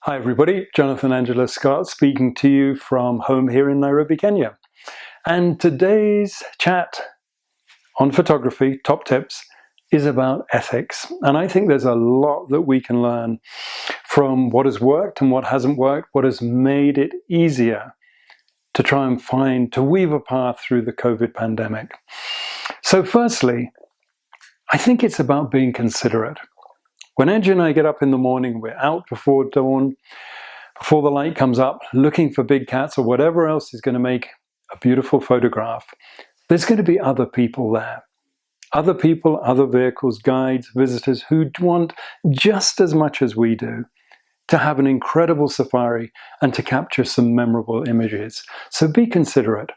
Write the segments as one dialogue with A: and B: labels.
A: Hi everybody, Jonathan Angelo Scott speaking to you from home here in Nairobi, Kenya. And today's chat on photography, top tips, is about ethics. And I think there's a lot that we can learn from what has worked and what hasn't worked, what has made it easier to try and to weave a path through the COVID pandemic. So firstly, I think it's about being considerate. When Angie and I get up in the morning, we're out before dawn, before the light comes up, looking for big cats or whatever else is going to make a beautiful photograph. There's going to be other people there. Other people, other vehicles, guides, visitors who want just as much as we do to have an incredible safari and to capture some memorable images. So be considerate.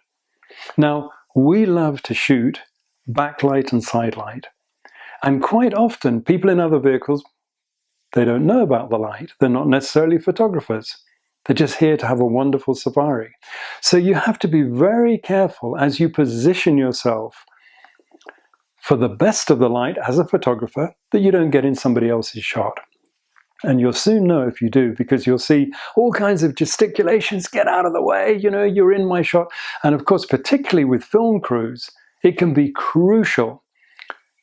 A: Now, we love to shoot backlight and sidelight. And quite often, people in other vehicles, they don't know about the light. They're not necessarily photographers. They're just here to have a wonderful safari. So you have to be very careful as you position yourself for the best of the light as a photographer that you don't get in somebody else's shot. And you'll soon know if you do, because you'll see all kinds of gesticulations, get out of the way, you're in my shot. And of course, particularly with film crews, it can be crucial.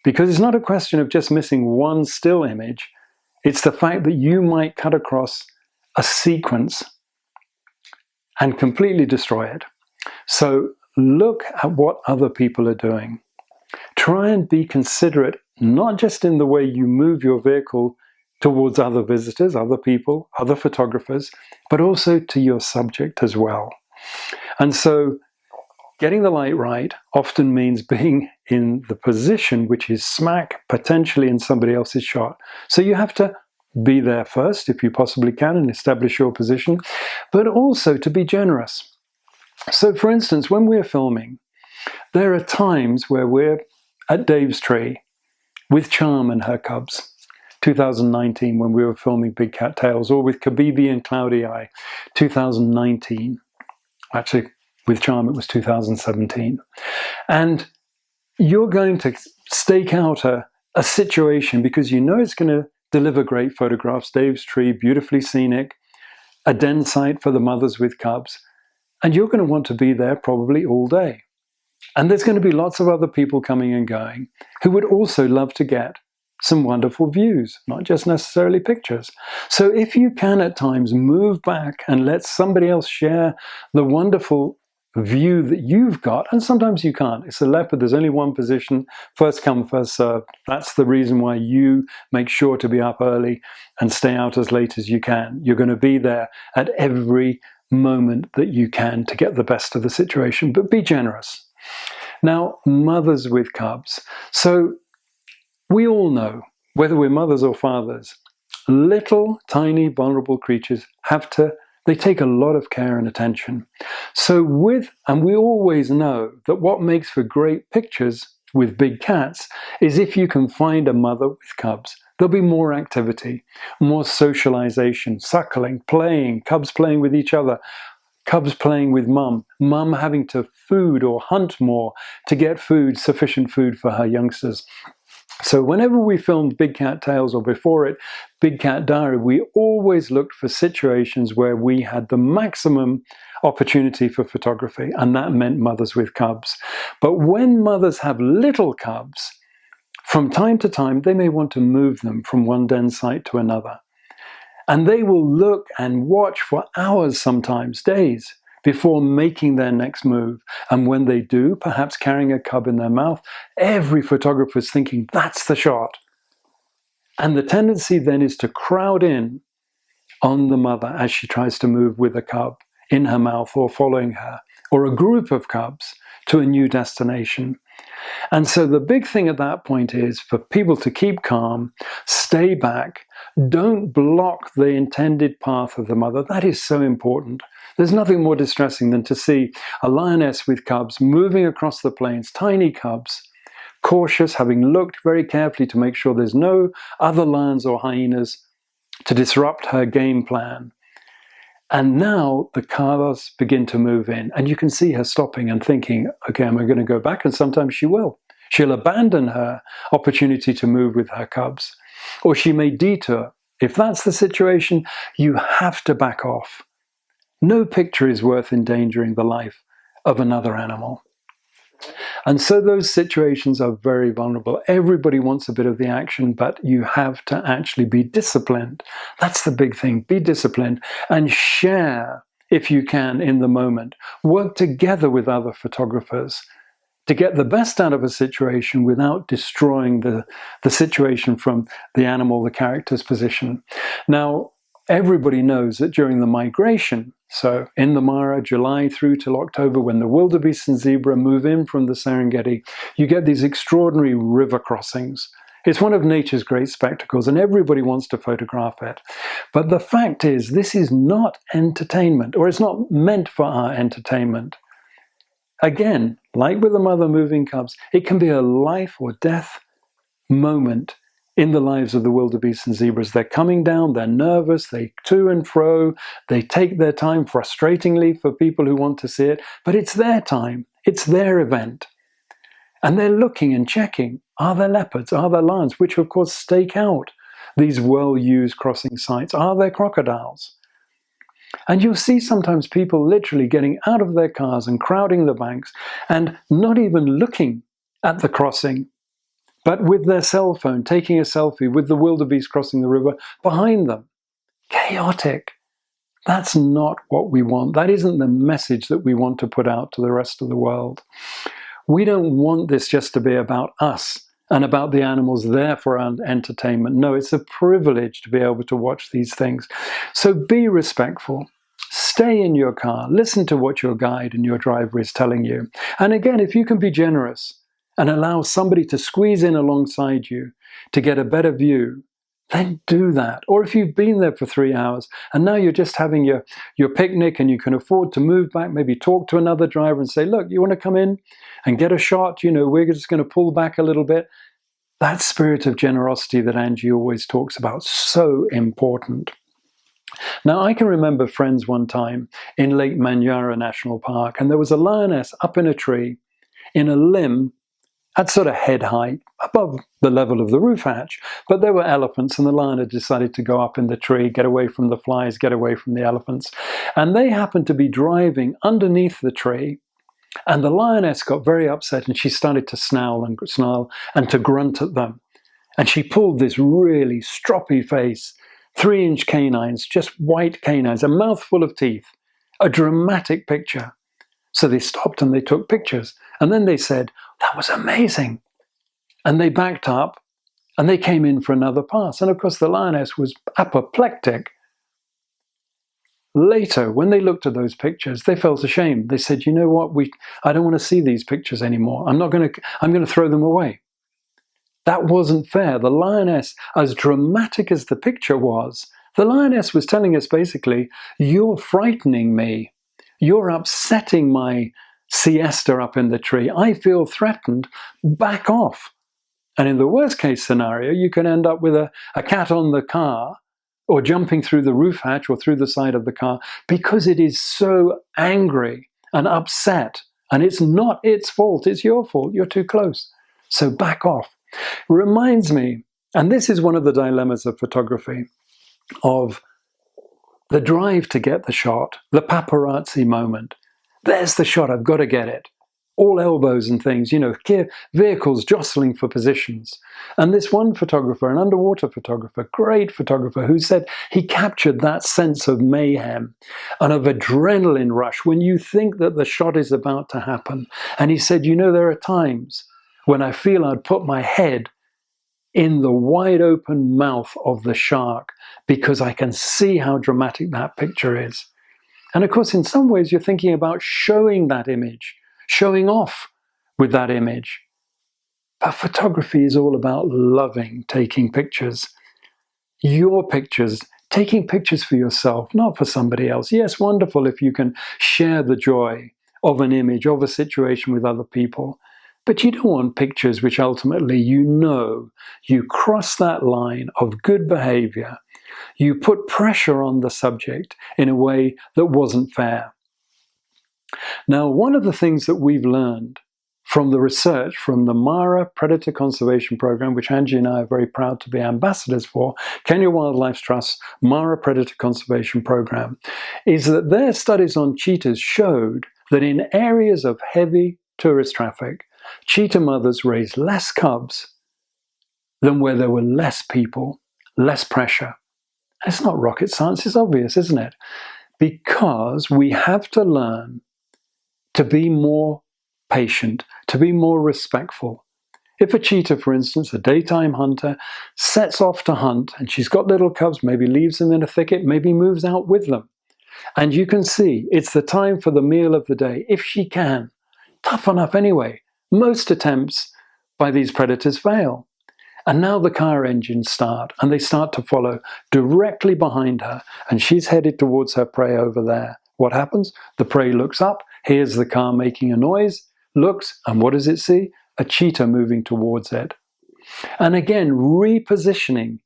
A: Because it's not a question of just missing one still image, it's the fact that you might cut across a sequence and completely destroy it. So look at what other people are doing. Try and be considerate, not just in the way you move your vehicle towards other visitors, other people, other photographers, but also to your subject as well. And so getting the light right often means being in the position which is smack potentially in somebody else's shot. So you have to be there first if you possibly can and establish your position, but also to be generous. So for instance, when we're filming, there are times where we're at Dave's Tree with Charm and her cubs, 2019 when we were filming Big Cat Tails, or with Kabibi and Cloudy Eye, 2019. Actually, with Charm, it was 2017. And you're going to stake out a situation because you know it's going to deliver great photographs. Dave's Tree, beautifully scenic, a den site for the mothers with cubs. And you're going to want to be there probably all day. And there's going to be lots of other people coming and going who would also love to get some wonderful views, not just necessarily pictures. So if you can at times move back and let somebody else share the wonderful view that you've got, and sometimes you can't. It's a leopard, there's only one position, first come, first served. That's the reason why you make sure to be up early and stay out as late as you can. You're going to be there at every moment that you can to get the best of the situation, but be generous. Now, mothers with cubs. So we all know, whether we're mothers or fathers, little, tiny, vulnerable creatures they take a lot of care and attention. So and we always know that what makes for great pictures with big cats is if you can find a mother with cubs. There'll be more activity, more socialization, suckling, playing, cubs playing with each other, cubs playing with mum, mum having to food or hunt more to get food, sufficient food for her youngsters. So whenever we filmed Big Cat Tails, or before it, Big Cat Diary, we always looked for situations where we had the maximum opportunity for photography, and that meant mothers with cubs. But when mothers have little cubs, from time to time, they may want to move them from one den site to another. And they will look and watch for hours, sometimes days, before making their next move. And when they do, perhaps carrying a cub in their mouth, every photographer is thinking, that's the shot. And the tendency then is to crowd in on the mother as she tries to move with a cub in her mouth or following her, or a group of cubs to a new destination. And so the big thing at that point is for people to keep calm, stay back, don't block the intended path of the mother. That is so important. There's nothing more distressing than to see a lioness with cubs moving across the plains, tiny cubs, cautious, having looked very carefully to make sure there's no other lions or hyenas to disrupt her game plan. And now the cars begin to move in, and you can see her stopping and thinking, okay, am I going to go back? And sometimes she will. She'll abandon her opportunity to move with her cubs, or she may detour If that's the situation, you have to back off. No picture is worth endangering the life of another animal. And so those situations are very vulnerable. Everybody wants a bit of the action, but you have to actually be disciplined. That's the big thing. Be disciplined and share, if you can, in the moment. Work together with other photographers to get the best out of a situation without destroying the situation from the animal, the character's position. Now, everybody knows that during the migration, so in the Mara, July through till October, when the wildebeest and zebra move in from the Serengeti, you get these extraordinary river crossings. It's one of nature's great spectacles, and everybody wants to photograph it. But the fact is, this is not entertainment, or it's not meant for our entertainment. Again, like with the mother moving cubs, it can be a life or death moment in the lives of the wildebeest and zebras. They're coming down, they're nervous, they to and fro, they take their time, frustratingly for people who want to see it, but it's their time, it's their event. And they're looking and checking, are there leopards, are there lions, which of course stake out these well-used crossing sites, are there crocodiles? And you'll see sometimes people literally getting out of their cars and crowding the banks and not even looking at the crossing, but with their cell phone, taking a selfie with the wildebeest crossing the river behind them. Chaotic. That's not what we want. That isn't the message that we want to put out to the rest of the world. We don't want this just to be about us and about the animals there for our entertainment. No, it's a privilege to be able to watch these things. So be respectful. Stay in your car. Listen to what your guide and your driver is telling you. And again, if you can be generous and allow somebody to squeeze in alongside you to get a better view, then do that. Or if you've been there for 3 hours and now you're just having your picnic and you can afford to move back, maybe talk to another driver and say, look, you want to come in and get a shot? You know, we're just going to pull back a little bit. That spirit of generosity that Angie always talks about, so important. Now, I can remember friends one time in Lake Manyara National Park, and there was a lioness up in a tree in a limb at sort of head height, above the level of the roof hatch, but there were elephants, and the lion had decided to go up in the tree, get away from the flies, get away from the elephants. And they happened to be driving underneath the tree, and the lioness got very upset, and she started to snarl and to grunt at them. And she pulled this really stroppy face, 3-inch canines, just white canines, a mouthful of teeth, a dramatic picture. So they stopped and they took pictures. And then they said, that was amazing. And they backed up and they came in for another pass. And of course, the lioness was apoplectic. Later, when they looked at those pictures, they felt ashamed. They said, you know what, I don't want to see these pictures anymore. I'm going to throw them away. That wasn't fair. The lioness, as dramatic as the picture was, the lioness was telling us basically, you're frightening me. You're upsetting my siesta up in the tree. I feel threatened. Back off. And in the worst case scenario, you can end up with a cat on the car or jumping through the roof hatch or through the side of the car because it is so angry and upset. And it's not its fault. It's your fault. You're too close. So back off. Reminds me, and this is one of the dilemmas of photography, of the drive to get the shot, the paparazzi moment. There's the shot, I've got to get it. All elbows and things, you know, vehicles jostling for positions. And this one photographer, an underwater photographer, great photographer, who said he captured that sense of mayhem and of adrenaline rush when you think that the shot is about to happen. And he said, you know, there are times when I feel I'd put my head in the wide open mouth of the shark because I can see how dramatic that picture is. And of course, in some ways, you're thinking about showing that image, showing off with that image. But photography is all about loving taking pictures. Your pictures, taking pictures for yourself, not for somebody else. Yes, wonderful if you can share the joy of an image, of a situation with other people. But you don't want pictures which ultimately you cross that line of good behavior. You put pressure on the subject in a way that wasn't fair. Now, one of the things that we've learned from the research from the Mara Predator Conservation Program, which Angie and I are very proud to be ambassadors for, Kenya Wildlife Trust's Mara Predator Conservation Program, is that their studies on cheetahs showed that in areas of heavy tourist traffic, cheetah mothers raise less cubs than where there were less people, less pressure. It's not rocket science, it's obvious, isn't it? Because we have to learn to be more patient, to be more respectful. If a cheetah, for instance, a daytime hunter, sets off to hunt and she's got little cubs, maybe leaves them in a thicket, maybe moves out with them, and you can see it's the time for the meal of the day, if she can. Tough enough anyway. Most attempts by these predators fail. And now the car engines start, and they start to follow directly behind her, and she's headed towards her prey over there. What happens? The prey looks up, hears the car making a noise, looks, and what does it see? A cheetah moving towards it. And again, repositioning,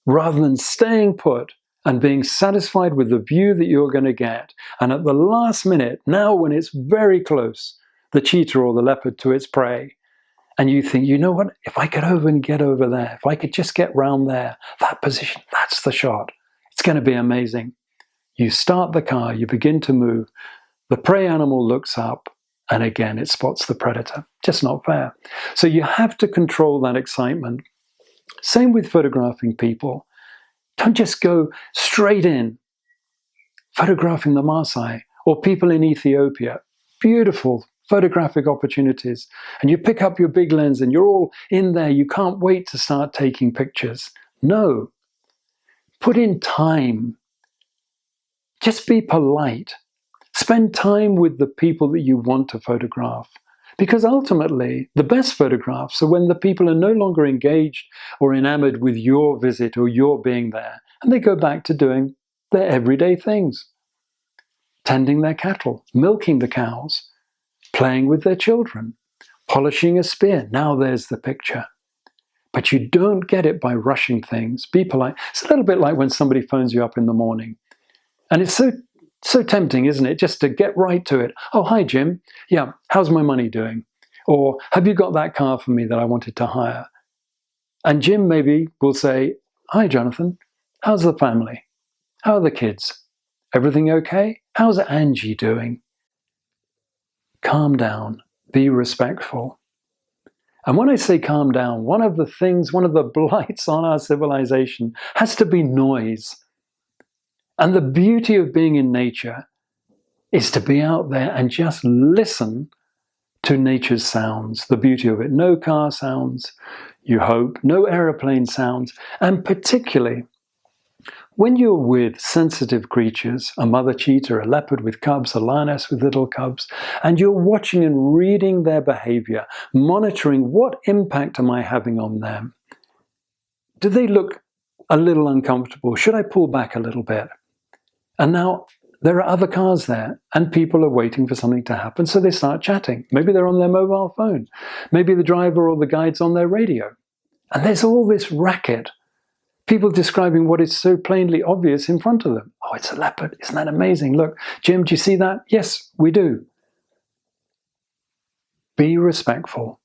A: rather than staying put and being satisfied with the view that you're going to get. And at the last minute, now when it's very close, the cheetah or the leopard to its prey, and you think, you know what, if I could get over there, if I could just get round there, that position, that's the shot. It's going to be amazing. You start the car, you begin to move, the prey animal looks up, and again, it spots the predator. Just not fair. So you have to control that excitement. Same with photographing people. Don't just go straight in. Photographing the Maasai or people in Ethiopia. Beautiful photographic opportunities. And you pick up your big lens and you're all in there. You can't wait to start taking pictures. No. Put in time. Just be polite. Spend time with the people that you want to photograph. Because ultimately, the best photographs are when the people are no longer engaged or enamored with your visit or your being there, and they go back to doing their everyday things. Tending their cattle, milking the cows, playing with their children, polishing a spear. Now there's the picture. But you don't get it by rushing things. Be polite. It's a little bit like when somebody phones you up in the morning. And it's so tempting, isn't it, just to get right to it. Oh, hi, Jim. Yeah, how's my money doing? Or have you got that car for me that I wanted to hire? And Jim maybe will say, hi, Jonathan. How's the family? How are the kids? Everything okay? How's Angie doing? Calm down. Be respectful. And when I say calm down, one of the blights on our civilization has to be noise. And the beauty of being in nature is to be out there and just listen to nature's sounds, the beauty of it. No car sounds, you hope, no aeroplane sounds, and particularly when you're with sensitive creatures, a mother cheetah, a leopard with cubs, a lioness with little cubs, and you're watching and reading their behavior, monitoring what impact am I having on them? Do they look a little uncomfortable? Should I pull back a little bit? And now there are other cars there and people are waiting for something to happen, so they start chatting. Maybe they're on their mobile phone. Maybe the driver or the guide's on their radio. And there's all this racket. People describing what is so plainly obvious in front of them. Oh, it's a leopard. Isn't that amazing? Look, Jim, do you see that? Yes, we do. Be respectful.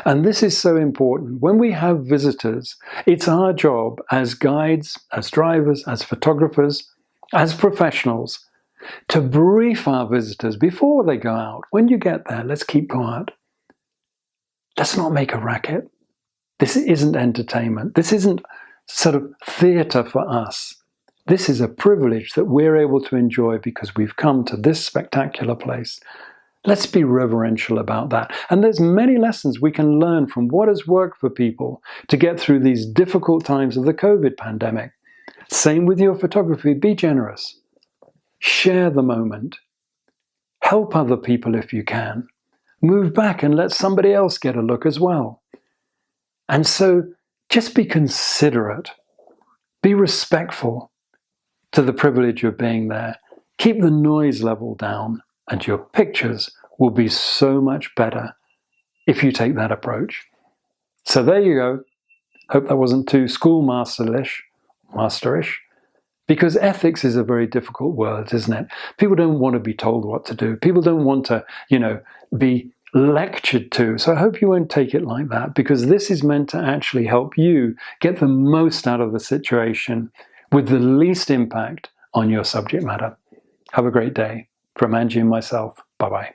A: And this is so important. When we have visitors, it's our job as guides, as drivers, as photographers, as professionals, to brief our visitors before they go out. When you get there, let's keep quiet. Let's not make a racket. This isn't entertainment. This isn't sort of theatre for us. This is a privilege that we're able to enjoy because we've come to this spectacular place. Let's be reverential about that. And there's many lessons we can learn from what has worked for people to get through these difficult times of the COVID pandemic. Same with your photography. Be generous. Share the moment. Help other people if you can. Move back and let somebody else get a look as well. And so just be considerate. Be respectful to the privilege of being there. Keep the noise level down and your pictures will be so much better if you take that approach. So there you go. Hope that wasn't too schoolmasterish, because ethics is a very difficult word, isn't it? People don't want to be told what to do. People don't want to, be lectured to. So I hope you won't take it like that, because this is meant to actually help you get the most out of the situation with the least impact on your subject matter. Have a great day. From Angie and myself, bye-bye.